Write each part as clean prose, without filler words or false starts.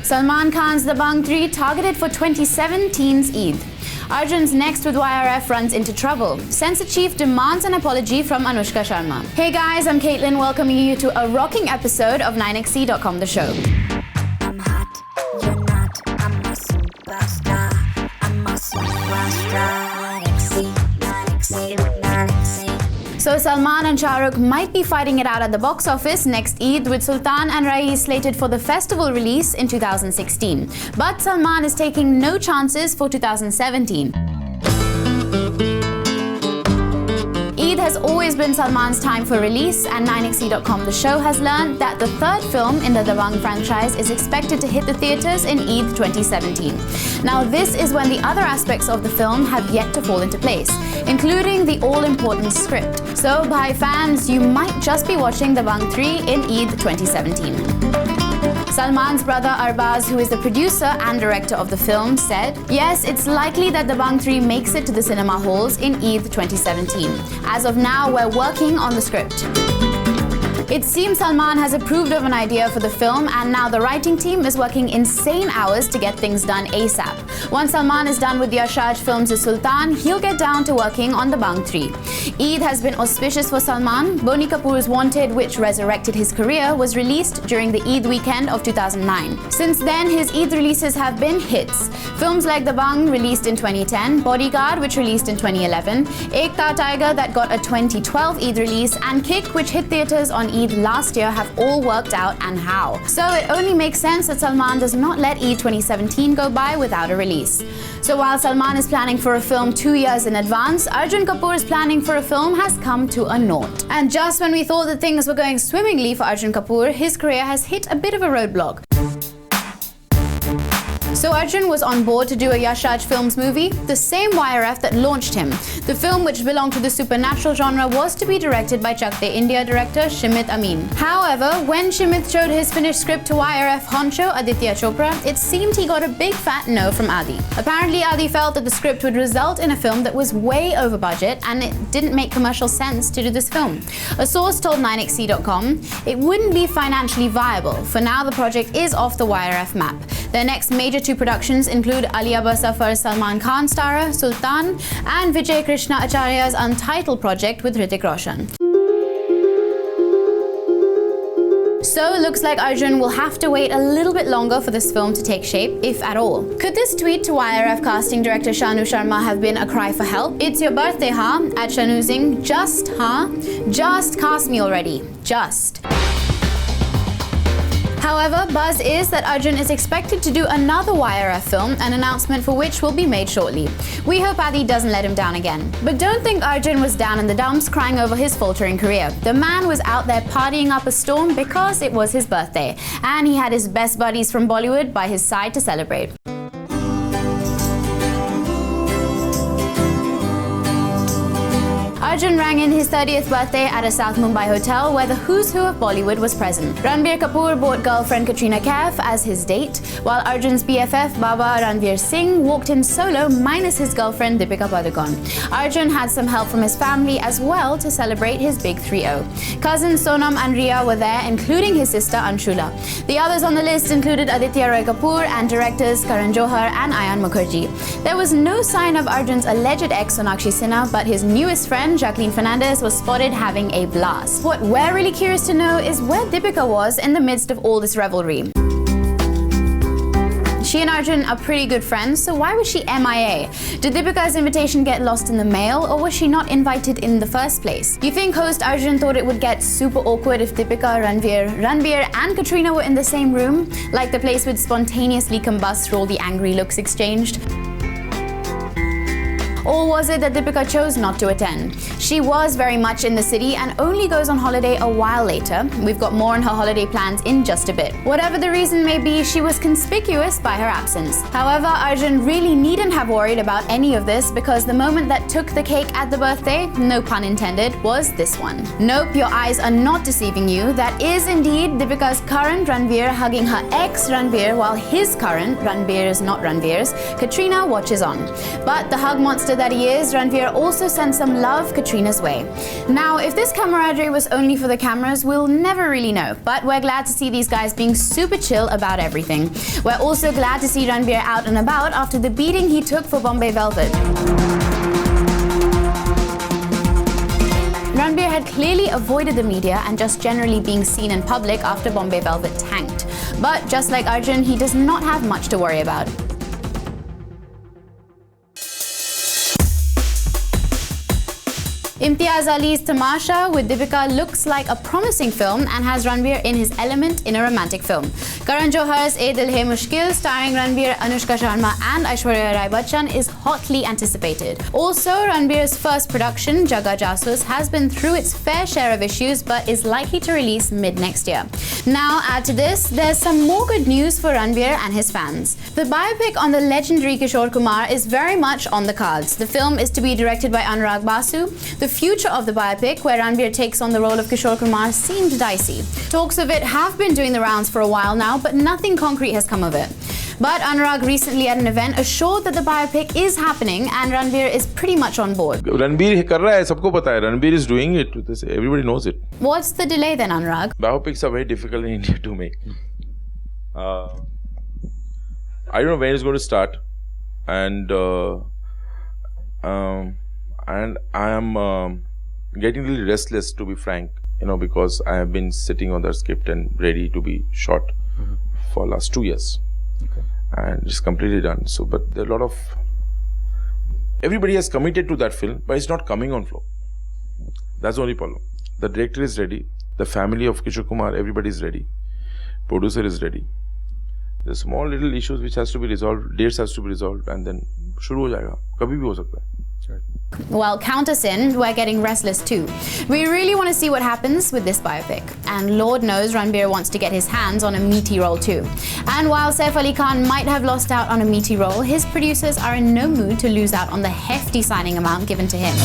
Salman Khan's Dabangg 3 targeted for 2017's Eid. Arjun's next with YRF runs into trouble. Censor chief demands an apology from Anushka Sharma. Hey guys, I'm Caitlin, welcoming you to a rocking episode of 9XE.com The Show. I'm hot, you're not, I'm a superstar. I'm a superstar. 9XE. So Salman and Shah Rukh might be fighting it out at the box office next Eid, with Sultan and Raees slated for the festival release in 2016. But Salman is taking no chances for 2017. Eid has always been Salman's time for release, and 9XE.com The Show has learned that the third film in the Dabangg franchise is expected to hit the theatres in Eid 2017. Now this is when the other aspects of the film have yet to fall into place, including the all-important script. So Bhai fans, you might just be watching Dabangg 3 in Eid 2017. Salman's brother Arbaz, who is the producer and director of the film, said, "Yes, it's likely that Dabangg 3 makes it to the cinema halls in Eid 2017. As of now, we're working on the script." It seems Salman has approved of an idea for the film, and now the writing team is working insane hours to get things done ASAP. Once Salman is done with the Yash Films' Sultan, he'll get down to working on Dabangg 3. Eid has been auspicious for Salman. Boney Kapoor's Wanted, which resurrected his career, was released during the Eid weekend of 2009. Since then, his Eid releases have been hits. Films like Dabangg, released in 2010, Bodyguard, which released in 2011, Ek Tha Tiger, that got a 2012 Eid release, and Kick, which hit theatres on Eid last year, have all worked out, and how. So it only makes sense that Salman does not let Eid 2017 go by without a release. So while Salman is planning for a film 2 years in advance, Arjun Kapoor's planning for a film has come to a naught. And just when we thought that things were going swimmingly for Arjun Kapoor, his career has hit a bit of a roadblock. So Arjun was on board to do a Yash Films movie, the same YRF that launched him. The film, which belonged to the supernatural genre, was to be directed by Chak De India director Shimit Amin. However, when Shimit showed his finished script to YRF honcho Aditya Chopra, it seemed he got a big fat no from Adi. Apparently, Adi felt that the script would result in a film that was way over budget, and it didn't make commercial sense to do this film. A source told 9XE.com it wouldn't be financially viable. For now, the project is off the YRF map. Their next major two productions include Ali Abba Safar's Salman Khan starrer, Sultan, and Vijay Krishna Acharya's untitled project with Hrithik Roshan. So it looks like Arjun will have to wait a little bit longer for this film to take shape, if at all. Could this tweet to YRF casting director Shanu Sharma have been a cry for help? "It's your birthday, huh?" At Shanu Singh, just, huh? Just cast me already. Just. However, buzz is that Arjun is expected to do another YRF film, an announcement for which will be made shortly. We hope Adi doesn't let him down again. But don't think Arjun was down in the dumps crying over his faltering career. The man was out there partying up a storm because it was his birthday, and he had his best buddies from Bollywood by his side to celebrate. Arjun rang in his 30th birthday at a South Mumbai hotel where the who's who of Bollywood was present. Ranbir Kapoor brought girlfriend Katrina Kaif as his date, while Arjun's BFF Baba Ranveer Singh walked in solo minus his girlfriend Deepika Padukone. Arjun had some help from his family as well to celebrate his big 3-0. Cousins Sonam and Riya were there, including his sister Anshula. The others on the list included Aditya Roy Kapoor and directors Karan Johar and Ayan Mukherjee. There was no sign of Arjun's alleged ex Sonakshi Sinha, but his newest friend Jacqueline Fernandez was spotted having a blast. What we're really curious to know is where Deepika was in the midst of all this revelry. She and Arjun are pretty good friends, so why was she MIA? Did Deepika's invitation get lost in the mail, or was she not invited in the first place? You think host Arjun thought it would get super awkward if Deepika, Ranveer and Katrina were in the same room? Like the place would spontaneously combust for all the angry looks exchanged? Or was it that Deepika chose not to attend? She was very much in the city and only goes on holiday a while later. We've got more on her holiday plans in just a bit. Whatever the reason may be, she was conspicuous by her absence. However, Arjun really needn't have worried about any of this, because the moment that took the cake at the birthday, no pun intended, was this one. Nope, your eyes are not deceiving you. That is indeed Deepika's current Ranveer hugging her ex Ranveer, while his current, Ranveer is not Ranveer's, Katrina watches on. But the hug monster that he is, Ranveer also sent some love Katrina's way. Now, if this camaraderie was only for the cameras, we'll never really know, but we're glad to see these guys being super chill about everything. We're also glad to see Ranveer out and about after the beating he took for Bombay Velvet. Ranveer had clearly avoided the media and just generally being seen in public after Bombay Velvet tanked. But just like Arjun, he does not have much to worry about. Imtiaz Ali's Tamasha with Deepika looks like a promising film and has Ranveer in his element in a romantic film. Karan Johar's Ye Dil Hai Mushkil, starring Ranveer, Anushka Sharma and Aishwarya Rai Bachchan, is hotly anticipated. Also, Ranveer's first production, Jaga Jasus, has been through its fair share of issues but is likely to release mid-next year. Now, add to this, there's some more good news for Ranveer and his fans. The biopic on the legendary Kishore Kumar is very much on the cards. The film is to be directed by Anurag Basu. The future of the biopic, where Ranveer takes on the role of Kishore Kumar, seemed dicey. Talks of it have been doing the rounds for a while now, but nothing concrete has come of it. But Anurag recently at an event assured that the biopic is happening and Ranveer is pretty much on board. Ranveer कर रहा है, सबको पता है. Ranveer is doing it. Everybody knows it. What's the delay then, Anurag? Biopics are very difficult in India to make. I don't know when it's going to start, and I am getting a little restless, to be frank, because I have been sitting on that script and ready to be shot for last 2 years. Okay. And it's completely done. So, but there are a lot of... Everybody has committed to that film, but it's not coming on floor. That's the only problem. The director is ready. The family of Kishore Kumar, everybody is ready. Producer is ready. There's small little issues which has to be resolved. Dates has to be resolved, and then शुरू हो जाएगा. कभी भी हो सकता है. Well, count us in, we're getting restless too. We really want to see what happens with this biopic. And Lord knows Ranveer wants to get his hands on a meaty role too. And while Saif Ali Khan might have lost out on a meaty role, his producers are in no mood to lose out on the hefty signing amount given to him.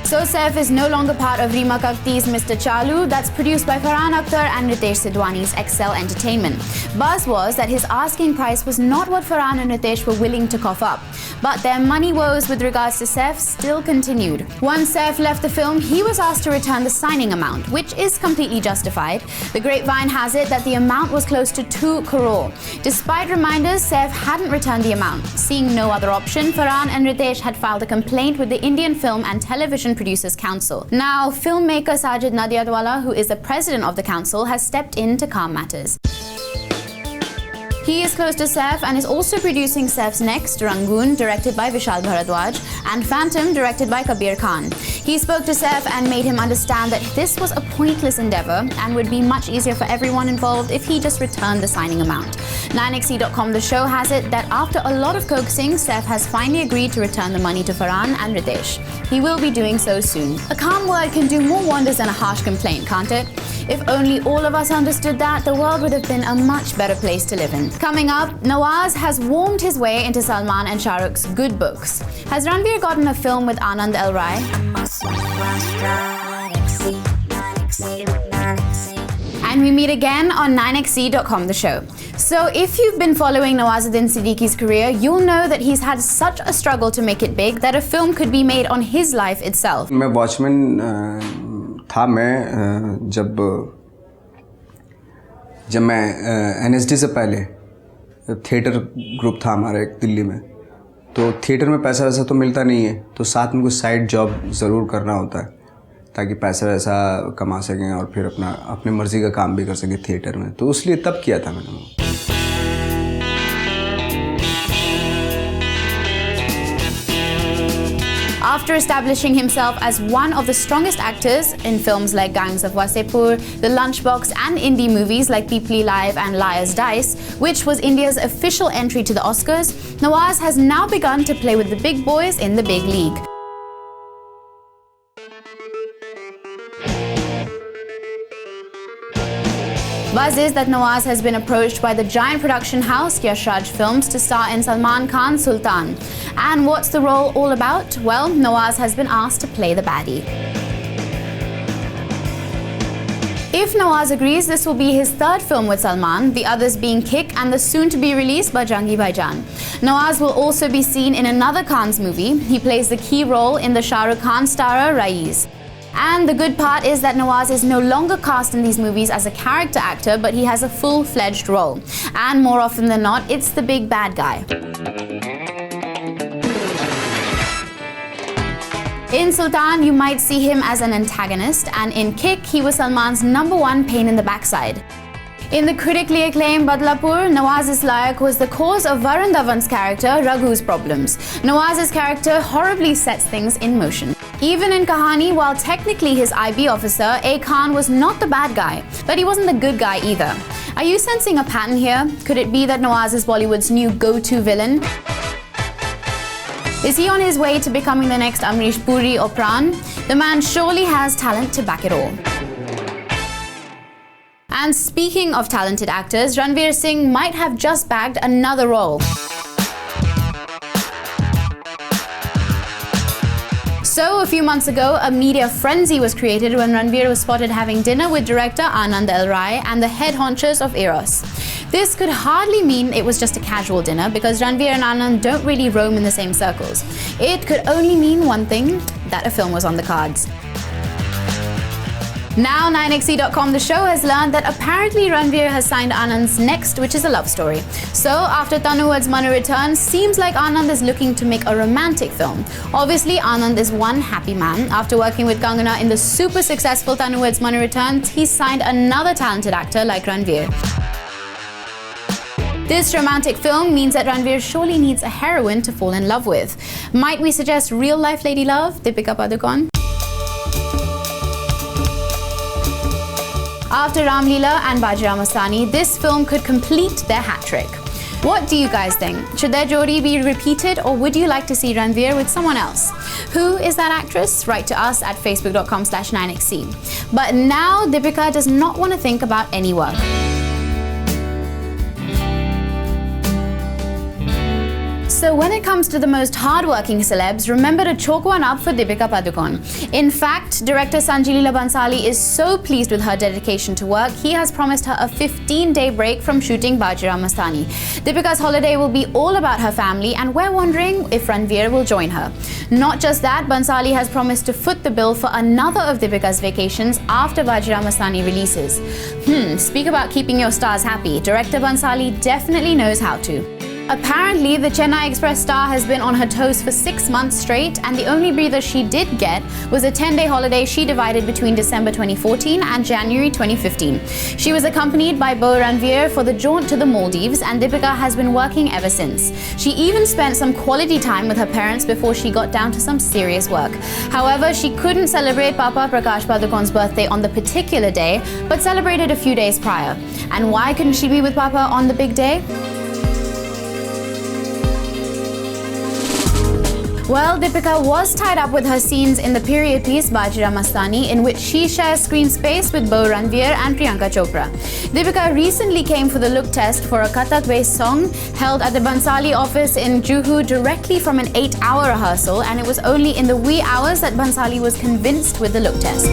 So Saif is no longer part of Reema Kakhti's Mr. Chalu, that's produced by Farhan Akhtar and Ritesh Sidwani's Excel Entertainment. Buzz was that his asking price was not what Farhan and Ritesh were willing to cough up. But their money woes with regards to Saif still continued. Once Saif left the film, he was asked to return the signing amount, which is completely justified. The grapevine has it that the amount was close to 2 crore. Despite reminders, Saif hadn't returned the amount. Seeing no other option, Farhan and Ritesh had filed a complaint with the Indian Film and Television Producers Council. Now, filmmaker Sajid Nadiadwala, who is the president of the council, has stepped in to calm matters. He is close to Saif and is also producing Saif's next, Rangoon, directed by Vishal Bharadwaj, and Phantom, directed by Kabir Khan. He spoke to Saif and made him understand that this was a pointless endeavor and would be much easier for everyone involved if he just returned the signing amount. 9XE.com, the show, has it that after a lot of coaxing, Saif has finally agreed to return the money to Farhan and Ritesh. He will be doing so soon. A calm word can do more wonders than a harsh complaint, can't it? If only all of us understood that, the world would have been a much better place to live in. Coming up, Nawaz has warmed his way into Salman and Shah Rukh's good books. Has Ranveer gotten a film with Anand L. Rai? And we meet again on 9XE.com, the show. So if you've been following Nawazuddin Siddiqui's career, you'll know that he's had such a struggle to make it big that a film could be made on his life itself. मैं watchman था मैं जब मैं NSD से पहले theatre group था हमारा एक दिल्ली में, तो थिएटर में पैसा वैसा तो मिलता नहीं है, तो साथ में कुछ साइड जॉब ज़रूर करना होता है ताकि पैसा वैसा कमा सकें और फिर अपने मर्ज़ी का काम भी कर सकें थिएटर में, तो इसलिए तब किया था मैंने वो। After establishing himself as one of the strongest actors in films like Gangs of Wasseypur, The Lunchbox, and indie movies like Peepli Live and Liar's Dice, which was India's official entry to the Oscars, Nawaz has now begun to play with the big boys in the big league. Buzz is that Nawaz has been approached by the giant production house Yash Raj Films to star in Salman Khan's Sultan. And what's the role all about? Well, Nawaz has been asked to play the baddie. If Nawaz agrees, this will be his third film with Salman, the others being Kick and the soon-to-be-released Bajrangi Bhaijaan. Nawaz will also be seen in another Khan's movie. He plays the key role in the Shah Rukh Khan starrer Raiz. And the good part is that Nawaz is no longer cast in these movies as a character actor, but he has a full-fledged role. And more often than not, it's the big bad guy. In Sultan, you might see him as an antagonist, and in Kick, he was Salman's #1 pain in the backside. In the critically acclaimed Badlapur, Nawaz Islayak was the cause of Varun Dhawan's character Raghu's problems. Nawaz's character horribly sets things in motion. Even in Kahani, while technically his IB officer, A. Khan was not the bad guy, but he wasn't the good guy either. Are you sensing a pattern here? Could it be that Nawaz is Bollywood's new go-to villain? Is he on his way to becoming the next Amrish Puri or Pran? The man surely has talent to back it all. And speaking of talented actors, Ranveer Singh might have just bagged another role. So, a few months ago, a media frenzy was created when Ranveer was spotted having dinner with director Anand L. Rai and the head honchos of Eros. This could hardly mean it was just a casual dinner because Ranveer and Anand don't really roam in the same circles. It could only mean one thing, that a film was on the cards. Now, 9XE.com, the show has learned that apparently Ranveer has signed Anand's next, which is a love story. So, after Tanuwad's Manu returns, seems like Anand is looking to make a romantic film. Obviously, Anand is one happy man. After working with Kangana in the super successful Tanuwad's Manu returns, he's signed another talented actor like Ranveer. This romantic film means that Ranveer surely needs a heroine to fall in love with. Might we suggest real-life lady love, Deepika Padukone? After Ram Leela and Bajirao Mastani, this film could complete their hat trick. What do you guys think? Should their jodi be repeated, or would you like to see Ranveer with someone else? Who is that actress? Write to us at facebook.com/9XE. But now Deepika does not want to think about any work. So when it comes to the most hard-working celebs, remember to chalk one up for Deepika Padukone. In fact, director Sanjay Leela Bhansali is so pleased with her dedication to work, he has promised her a 15-day break from shooting Bajirao Mastani. Deepika's holiday will be all about her family, and we're wondering if Ranveer will join her. Not just that, Bhansali has promised to foot the bill for another of Deepika's vacations after Bajirao Mastani releases. Speak about keeping your stars happy. Director Bhansali definitely knows how to. Apparently, the Chennai Express star has been on her toes for 6 months straight, and the only breather she did get was a 10-day holiday she divided between December 2014 and January 2015. She was accompanied by Beau Ranveer for the jaunt to the Maldives, and Deepika has been working ever since. She even spent some quality time with her parents before she got down to some serious work. However, she couldn't celebrate Papa Prakash Padukone's birthday on the particular day, but celebrated a few days prior. And why couldn't she be with Papa on the big day? Well, Deepika was tied up with her scenes in the period piece Bajirao Mastani, in which she shares screen space with Beau Ranveer and Priyanka Chopra. Deepika recently came for the look test for a Kathak-based song held at the Bhansali office in Juhu directly from an 8-hour rehearsal, and it was only in the wee hours that Bhansali was convinced with the look test.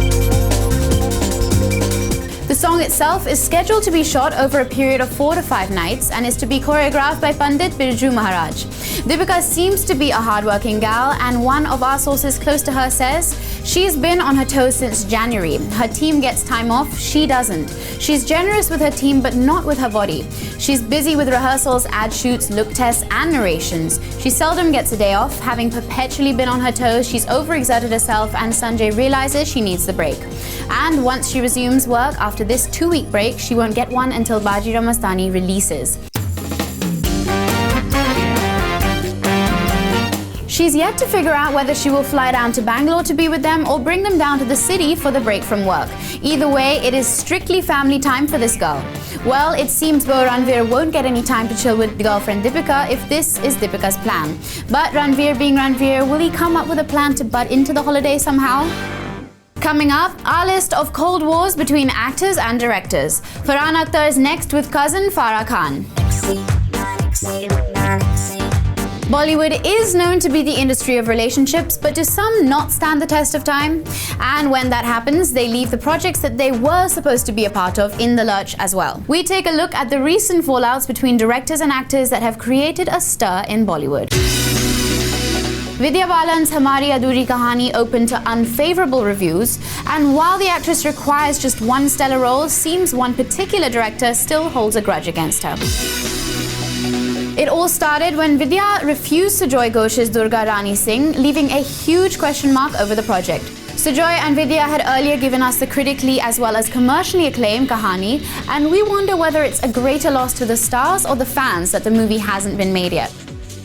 The song itself is scheduled to be shot over a period of 4 to 5 nights and is to be choreographed by Pandit Birju Maharaj. Deepika seems to be a hardworking gal, and one of our sources close to her says she's been on her toes since January. Her team gets time off, she doesn't. She's generous with her team but not with her body. She's busy with rehearsals, ad shoots, look tests and narrations. She seldom gets a day off. Having perpetually been on her toes, she's overexerted herself, and Sanjay realizes she needs the break. And once she resumes work after this 2-week break, she won't get one until Bajirao Mastani releases. She's yet to figure out whether she will fly down to Bangalore to be with them or bring them down to the city for the break from work. Either way, it is strictly family time for this girl. Well, it seems Beau Ranveer won't get any time to chill with girlfriend Deepika if this is Deepika's plan. But Ranveer being Ranveer, will he come up with a plan to butt into the holiday somehow? Coming up, our list of cold wars between actors and directors. Farhan Akhtar is next with cousin Farah Khan. Bollywood is known to be the industry of relationships, but do some not stand the test of time? And when that happens, they leave the projects that they were supposed to be a part of in the lurch as well. We take a look at the recent fallouts between directors and actors that have created a stir in Bollywood. Vidya Balan's Hamari Adhuri Kahani opened to unfavorable reviews, and while the actress requires just one stellar role, seems one particular director still holds a grudge against her. It all started when Vidya refused Sujoy Ghosh's Durga Rani Singh, leaving a huge question mark over the project. Sujoy and Vidya had earlier given us the critically as well as commercially acclaimed Kahani, and we wonder whether it's a greater loss to the stars or the fans that the movie hasn't been made yet.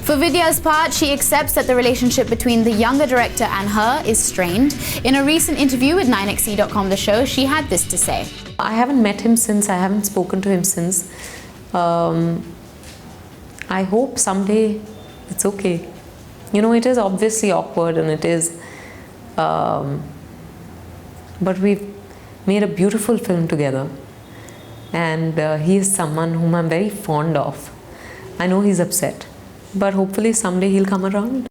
For Vidya's part, she accepts that the relationship between the younger director and her is strained. In a recent interview with 9XE.com The Show, she had this to say. I haven't met him since, I haven't spoken to him since. I hope someday it's okay. You know, it is obviously awkward and it is, but we've made a beautiful film together, and he is someone whom I'm very fond of. I know he's upset, but hopefully someday he'll come around.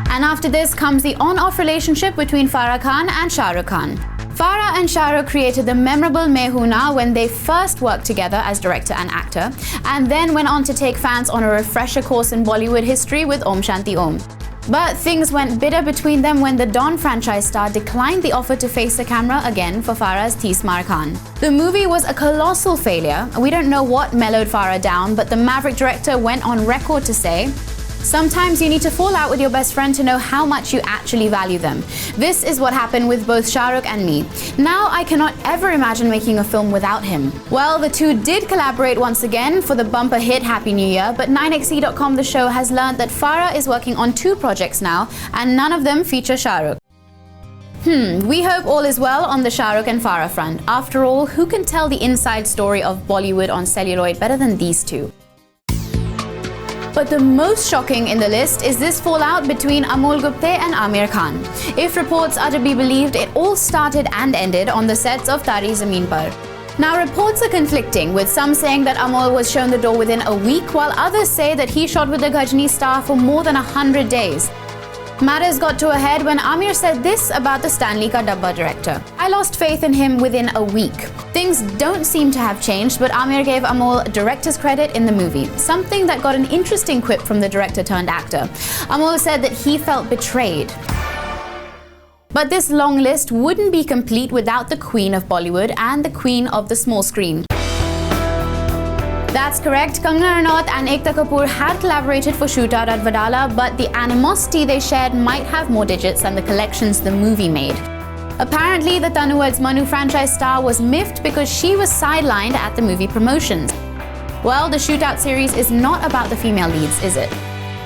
And after this comes the on-off relationship between Farah Khan and Shah Rukh Khan. Farah and Shah Rukh created the memorable Main Hoon Na when they first worked together as director and actor, and then went on to take fans on a refresher course in Bollywood history with Om Shanti Om. But things went bitter between them when the Don franchise star declined the offer to face the camera again for Farah's Tees Maar Khan. The movie was a colossal failure. We don't know what mellowed Farah down, but the Maverick director went on record to say, "Sometimes you need to fall out with your best friend to know how much you actually value them. This is what happened with both Shah Rukh and me. Now I cannot ever imagine making a film without him." Well, the two did collaborate once again for the bumper hit Happy New Year, but 9XE.com The Show has learned that Farah is working on 2 projects now, and none of them feature Shah Rukh. We hope all is well on the Shah Rukh and Farah front. After all, who can tell the inside story of Bollywood on celluloid better than these two? But the most shocking in the list is this fallout between Amol Gupte and Aamir Khan. If reports are to be believed, it all started and ended on the sets of Tari Zameen Par. Now, reports are conflicting, with some saying that Amol was shown the door within a week, while others say that he shot with the Ghajini star for more than 100 days. Matters got to a head when Aamir said this about the Stanley Ka Dabba director: "I lost faith in him within a week." Things don't seem to have changed, but Aamir gave Amol director's credit in the movie, something that got an interesting quip from the director turned actor. Amol said that he felt betrayed. But this long list wouldn't be complete without the queen of Bollywood and the queen of the small screen. That's correct, Kangana Ranaut and Ekta Kapoor had collaborated for Shootout at Wadala, but the animosity they shared might have more digits than the collections the movie made. Apparently, the Tanu Ads Manu franchise star was miffed because she was sidelined at the movie promotions. Well, the Shootout series is not about the female leads, is it?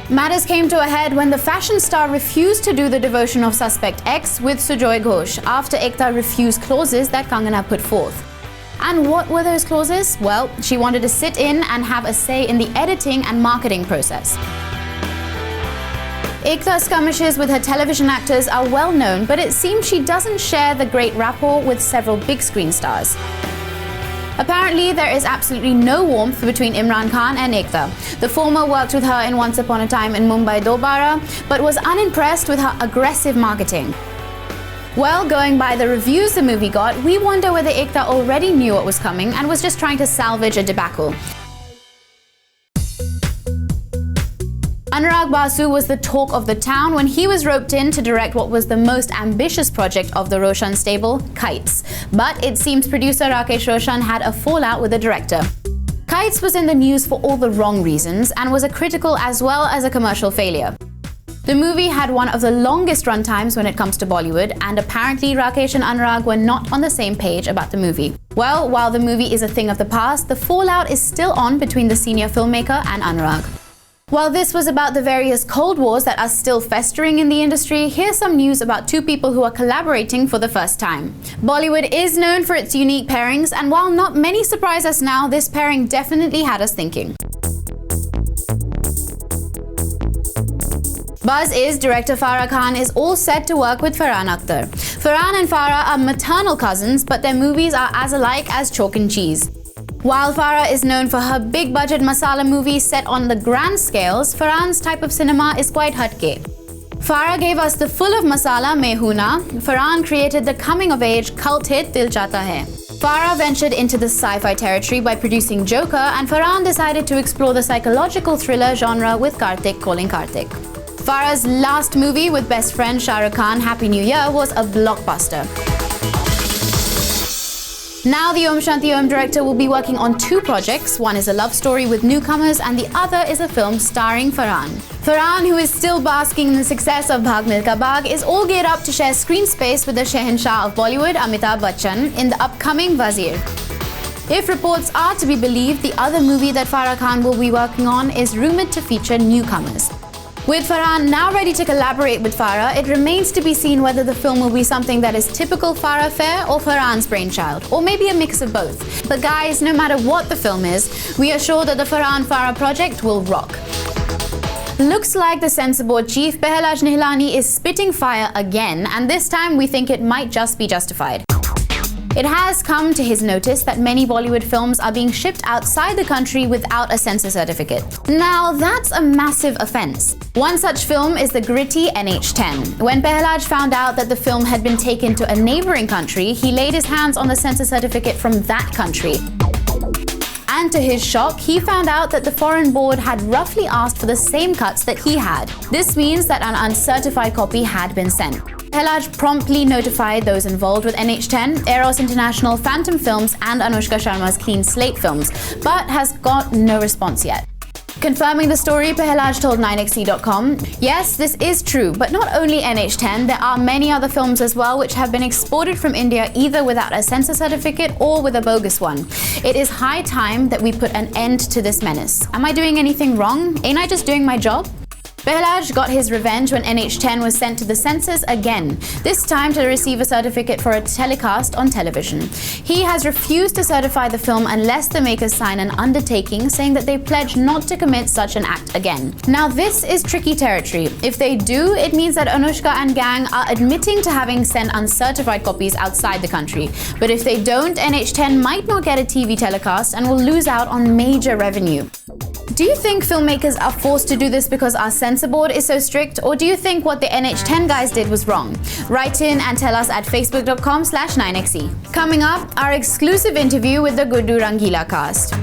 Matters came to a head when the fashion star refused to do the devotion of Suspect X with Sujoy Ghosh after Ekta refused clauses that Kangana put forth. And what were those clauses? Well, she wanted to sit in and have a say in the editing and marketing process. Ekta's skirmishes with her television actors are well known, but it seems she doesn't share the great rapport with several big screen stars. Apparently, there is absolutely no warmth between Imran Khan and Ekta. The former worked with her in Once Upon a Time in Mumbai Dobara, but was unimpressed with her aggressive marketing. Well, going by the reviews the movie got, we wonder whether Ekta already knew what was coming and was just trying to salvage a debacle. Anurag Basu was the talk of the town when he was roped in to direct what was the most ambitious project of the Roshan stable, Kites. But it seems producer Rakesh Roshan had a fallout with the director. Kites was in the news for all the wrong reasons and was a critical as well as a commercial failure. The movie had one of the longest run times when it comes to Bollywood, and apparently Rakesh and Anurag were not on the same page about the movie. Well, while the movie is a thing of the past, the fallout is still on between the senior filmmaker and Anurag. While this was about the various cold wars that are still festering in the industry, here's some news about 2 people who are collaborating for the first time. Bollywood is known for its unique pairings, and while not many surprise us now, this pairing definitely had us thinking. Buzz is director Farah Khan is all set to work with Farhan Akhtar. Farhan and Farah are maternal cousins, but their movies are as alike as chalk and cheese. While Farah is known for her big-budget masala movies set on the grand scales, Farhan's type of cinema is quite hatke. Farah gave us the full of masala Main Hoon Na. Farhan created the coming-of-age cult hit Dil Chahta Hai. Farah ventured into the sci-fi territory by producing Joker, and Farhan decided to explore the psychological thriller genre with Kartik Calling Kartik. Farah's last movie with best friend Shah Rukh Khan, Happy New Year, was a blockbuster. Now the Om Shanti Om director will be working on 2 projects. One is a love story with newcomers and the other is a film starring Farhan. Farhan, who is still basking in the success of Bhaag Milkha Bhaag, is all geared up to share screen space with the Shehenshah of Bollywood, Amitabh Bachchan, in the upcoming Wazir. If reports are to be believed, the other movie that Farah Khan will be working on is rumoured to feature newcomers. With Farhan now ready to collaborate with Farah, it remains to be seen whether the film will be something that is typical Farah fare or Farhan's brainchild, or maybe a mix of both. But guys, no matter what the film is, we are sure that the Farhan-Farah project will rock. Looks like the censor board chief Pehlaj Nihlani is spitting fire again, and this time we think it might just be justified. It has come to his notice that many Bollywood films are being shipped outside the country without a censor certificate. Now, that's a massive offence. One such film is the gritty NH10. When Pehlaj found out that the film had been taken to a neighbouring country, he laid his hands on the censor certificate from that country. And to his shock, he found out that the foreign board had roughly asked for the same cuts that he had. This means that an uncertified copy had been sent. Pehlaj promptly notified those involved with NH10, Eros International, Phantom Films and Anushka Sharma's Clean Slate Films, but has got no response yet. Confirming the story, Pehlaj told 9XE.com, yes, this is true, but not only NH10, there are many other films as well which have been exported from India either without a censor certificate or with a bogus one. It is high time that we put an end to this menace. Am I doing anything wrong? Ain't I just doing my job? Pehlaj got his revenge when NH10 was sent to the censors again, this time to receive a certificate for a telecast on television. He has refused to certify the film unless the makers sign an undertaking saying that they pledge not to commit such an act again. Now this is tricky territory. If they do, it means that Anushka and gang are admitting to having sent uncertified copies outside the country. But if they don't, NH10 might not get a TV telecast and will lose out on major revenue. Do you think filmmakers are forced to do this because our censor board is so strict, or do you think what the NH10 guys did was wrong? Write in and tell us at facebook.com/9xe. Coming up, our exclusive interview with the Guddu Rangila cast.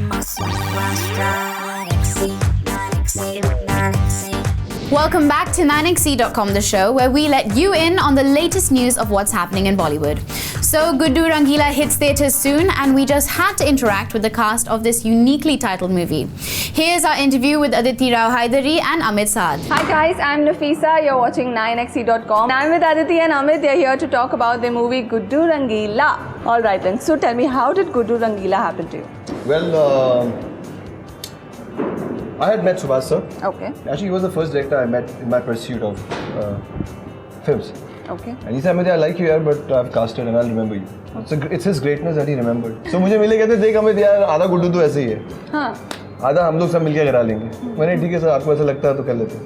Welcome back to 9xe.com, the show where we let you in on the latest news of what's happening in Bollywood. So Guddu Rangila hits theatres soon, and we just had to interact with the cast of this uniquely titled movie. Here's our interview with Aditi Rao Hydari and Amit Saad. Hi guys, I'm Nafisa. You're watching 9xe.com. I'm with Aditi and Amit. They're here to talk about the movie Guddu Rangila. Alright then, so tell me, how did Guddu Rangila happen to you? Well, I had met Subhash sir. Okay. Actually, he was the first director I met in my pursuit of films. Okay. And he said, Amit, I like you here, but I've casted and I'll remember you. It's his greatness that he remembered. So मुझे मिले कहते देख Amit यार आधा गुड्डू तो ऐसे ही है. हाँ. आधा हम लोग सब मिलके करा लेंगे. मैंने ठीक है सर आपको ऐसा लगता है तो कर लेते हैं.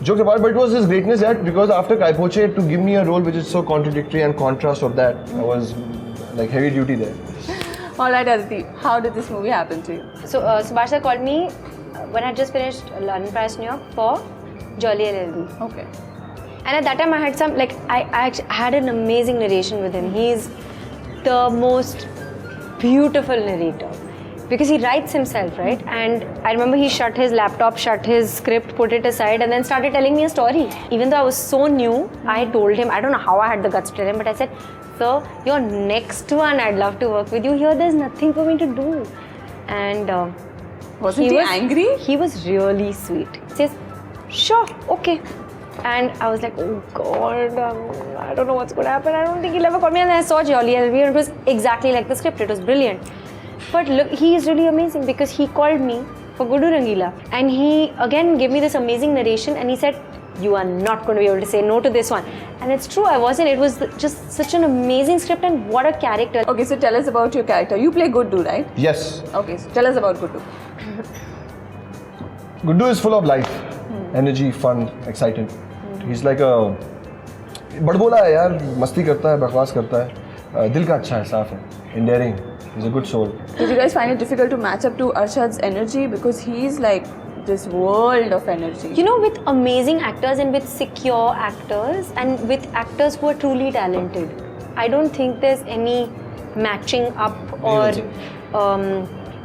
Joke apart, but it was his greatness that because after Kai Poche to give me a role which is so contradictory and contrast of that, I was like heavy duty there. Alright Aditi, how did this movie happen to you? So Subhash sir called me when I had just finished London Paris New York for Jolly LLB. Okay. And at that time I had some, like, I had an amazing narration with him. He's the most beautiful narrator because he writes himself, right? And I remember he shut his laptop, shut his script, put it aside and then started telling me a story. Even though I was so new, I told him, I don't know how I had the guts to tell him, but I said, sir, your next one, I'd love to work with you. Here there's nothing for me to do. And Wasn't he angry? He was really sweet. He says, sure, okay. And I was like, oh God, I don't know what's going to happen. I don't think he'll ever call me. And then I saw Jolly LLB and it was exactly like the script. It was brilliant. But look, he is really amazing because he called me for Guddu Rangila. And he again gave me this amazing narration and he said, you are not going to be able to say no to this one. And it's true, I wasn't. It was just such an amazing script and what a character. Okay, so tell us about your character. You play Guddu, right? Yes. Okay, so tell us about Guddu. Guddu is full of life, energy, fun, excited. He's like a बड़बोला है यार, मस्ती करता है, बकवास करता है, दिल का अच्छा है, साफ है. endearing. He's a good soul. Did you guys find it difficult to match up to Arshad's energy? Because he's like this world of energy. You know, with amazing actors and with secure actors and with actors who are truly talented, I don't think there's any matching up or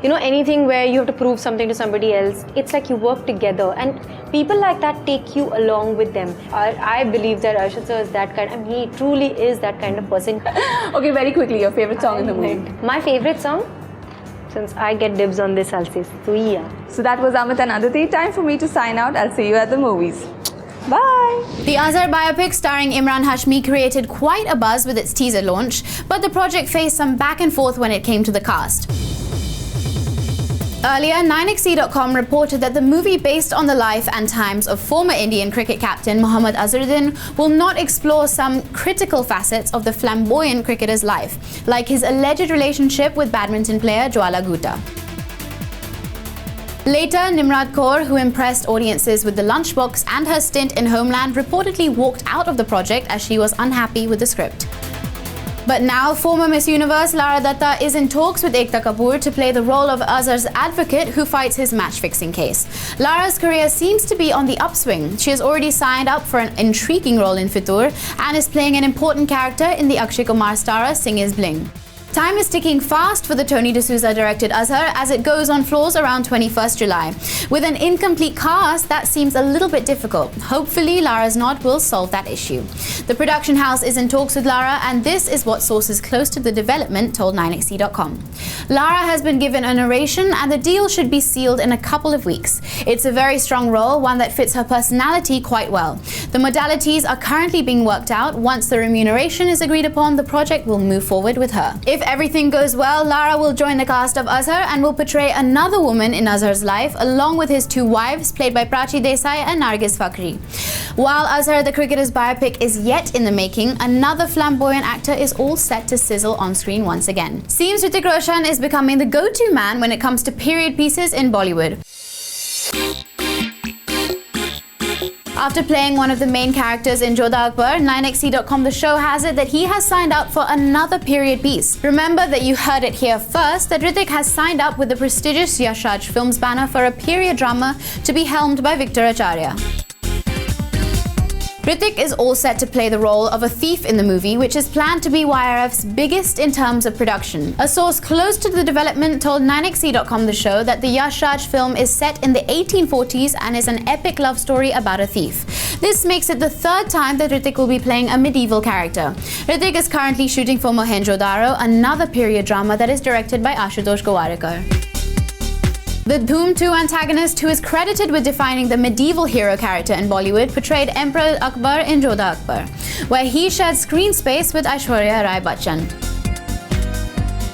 anything where you have to prove something to somebody else. It's like you work together and people like that take you along with them. I believe that Arshad sir is that kind. I mean, he truly is that kind of person. Okay, very quickly, your favorite song in the movie? My favorite song? Since I get dibs on this, I'll say Suiya. So that was Amit and Aditi. Time for me to sign out. I'll see you at the movies. Bye! The Azhar biopic starring Imran Hashmi created quite a buzz with its teaser launch, but the project faced some back and forth when it came to the cast. Earlier, 9XE.com reported that the movie, based on the life and times of former Indian cricket captain Mohammad Azharuddin, will not explore some critical facets of the flamboyant cricketer's life, like his alleged relationship with badminton player Jwala Gutta. Later, Nimrod Kaur, who impressed audiences with The Lunchbox and her stint in Homeland, reportedly walked out of the project as she was unhappy with the script. But now, former Miss Universe Lara Dutta is in talks with Ekta Kapoor to play the role of Azhar's advocate who fights his match-fixing case. Lara's career seems to be on the upswing. She has already signed up for an intriguing role in Fitur and is playing an important character in the Akshay Kumar starrer Singh is Bling. Time is ticking fast for the Tony D'Souza directed Azhar as it goes on floors around 21st July. With an incomplete cast, that seems a little bit difficult. Hopefully, Lara's nod will solve that issue. The production house is in talks with Lara, and this is what sources close to the development told 9XE.com. Lara has been given a narration, and the deal should be sealed in a couple of weeks. It's a very strong role, one that fits her personality quite well. The modalities are currently being worked out. Once the remuneration is agreed upon, the project will move forward with her. If everything goes well, Lara will join the cast of Azhar and will portray another woman in Azhar's life, along with his two wives, played by Prachi Desai and Nargis Fakhri. While Azhar the cricketer's biopic is yet in the making, another flamboyant actor is all set to sizzle on screen once again. Seems Hrithik Roshan is becoming the go-to man when it comes to period pieces in Bollywood. After playing one of the main characters in Jodha Akbar, 9XE.com The Show has it that he has signed up for another period piece. Remember that you heard it here first, that Hrithik has signed up with the prestigious Yash Raj Films banner for a period drama to be helmed by Victor Acharya. Hrithik is all set to play the role of a thief in the movie, which is planned to be YRF's biggest in terms of production. A source close to the development told 9XE.com The Show that the Yash Raj film is set in the 1840s and is an epic love story about a thief. This makes it the third time that Hrithik will be playing a medieval character. Hrithik is currently shooting for Mohenjo-daro, another period drama that is directed by Ashutosh Gowarikar. The Dhoom 2 antagonist, who is credited with defining the medieval hero character in Bollywood, portrayed Emperor Akbar in Jodha Akbar, where he shared screen space with Aishwarya Rai Bachchan.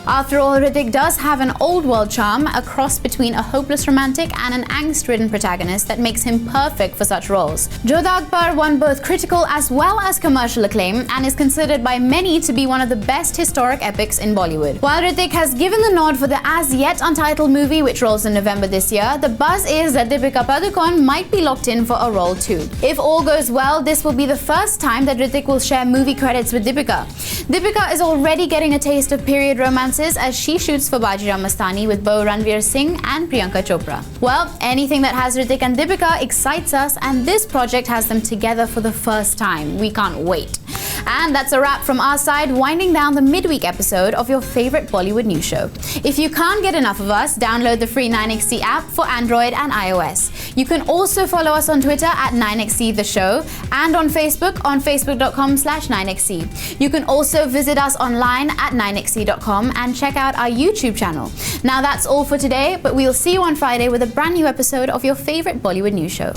After all, Hrithik does have an old-world charm, a cross between a hopeless romantic and an angst-ridden protagonist that makes him perfect for such roles. Jodha Akbar won both critical as well as commercial acclaim and is considered by many to be one of the best historic epics in Bollywood. While Hrithik has given the nod for the as-yet untitled movie, which rolls in November this year, the buzz is that Deepika Padukone might be locked in for a role too. If all goes well, this will be the first time that Hrithik will share movie credits with Deepika. Deepika is already getting a taste of period romance as she shoots for Bajirao Mastani with beau Ranveer Singh and Priyanka Chopra. Well, anything that has Hrithik and Deepika excites us, and this project has them together for the first time. We can't wait. And that's a wrap from our side, winding down the midweek episode of your favorite Bollywood news show. If you can't get enough of us, download the free 9XE app for Android and iOS. You can also follow us on Twitter at 9XE The Show and on Facebook on facebook.com/9XE. You can also visit us online at 9xe.com and check out our YouTube channel. Now that's all for today, but we'll see you on Friday with a brand new episode of your favorite Bollywood news show.